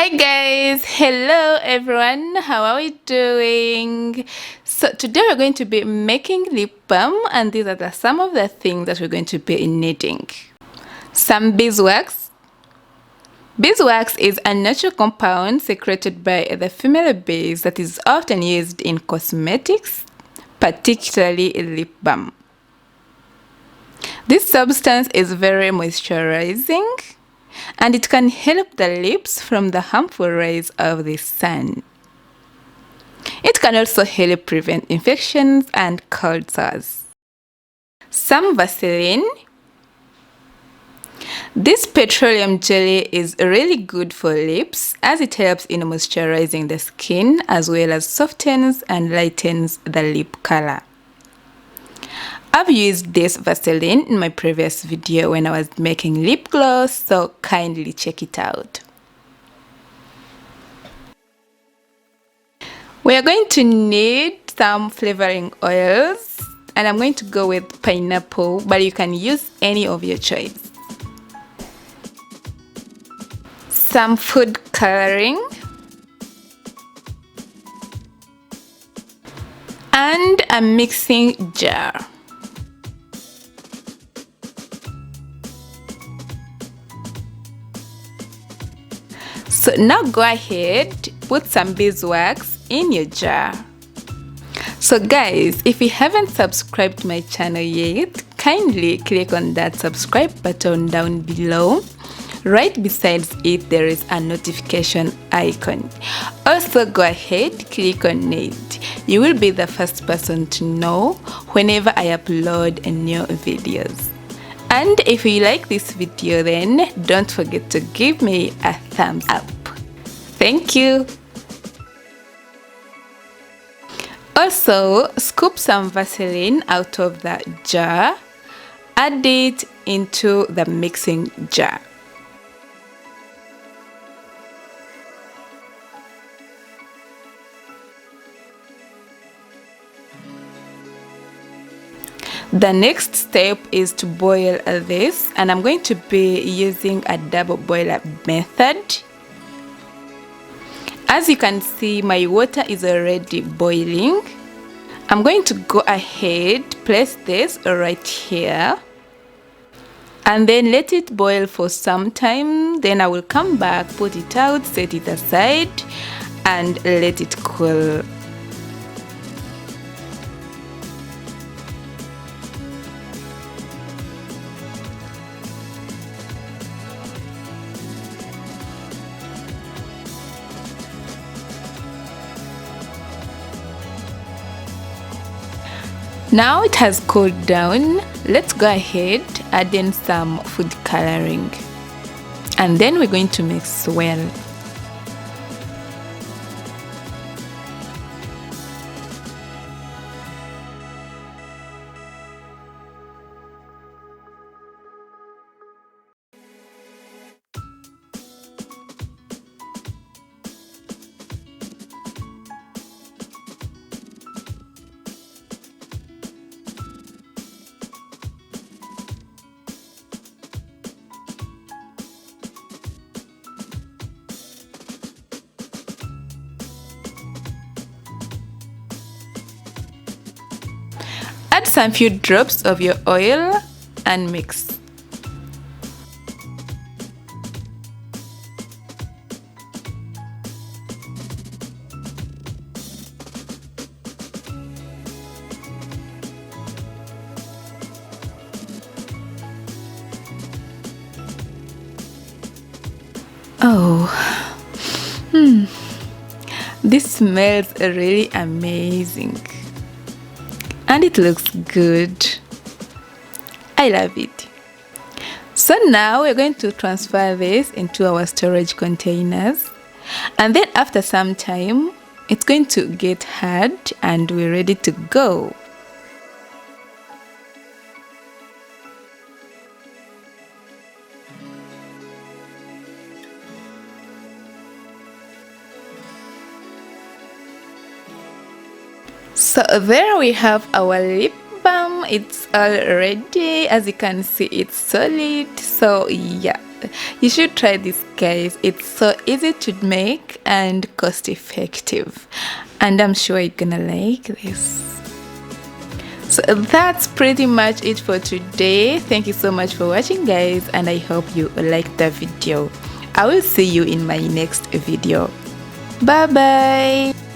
Hi guys, hello everyone, how are we doing? So today we're going to be making lip balm, and these are some of the things that we're going to be needing. Some beeswax. Beeswax is a natural compound secreted by the female bees that is often used in cosmetics, particularly lip balm. This substance is very moisturizing, and it can help the lips from the harmful rays of the sun. It can also help prevent infections and cold sores. Some Vaseline. This petroleum jelly is really good for lips as it helps in moisturizing the skin as well as softens and lightens the lip color. I've used this Vaseline in my previous video when I was making lip gloss, so kindly check it out. We are going to need some flavoring oils, and I'm going to go with pineapple, but you can use any of your choice. Some food coloring, and a mixing jar. So now go ahead, put some beeswax in your jar. So guys, if you haven't subscribed to my channel yet, kindly click on that subscribe button down below. Right beside it there is a notification icon. Also go ahead, click on it. You will be the first person to know whenever I upload new videos. And if you like this video, then don't forget to give me a thumbs up. Thank you. Also, scoop some Vaseline out of the jar, add it into the mixing jar. The next step is to boil this, and I'm going to be using a double boiler method. As you can see, my water is already boiling. I'm going to go ahead, place this right here, and then let it boil for some time. Then I will come back, put it out, set it aside, and let it cool. Now it has cooled down, let's go ahead, add in some food coloring, and then we're going to mix well. Add some few drops of your oil and mix. Oh, this smells really amazing. And it looks good. I love it. So now we're going to transfer this into our storage containers, and then after some time it's going to get hard and we're ready to go. So there we have our lip balm. It's all ready. As you can see, it's solid. So yeah, You should try this, guys. It's so easy to make and cost effective, and I'm sure you're gonna like this. So that's pretty much it for today. Thank you so much for watching, guys, and I hope you liked the video. I will see you in my next video. Bye bye.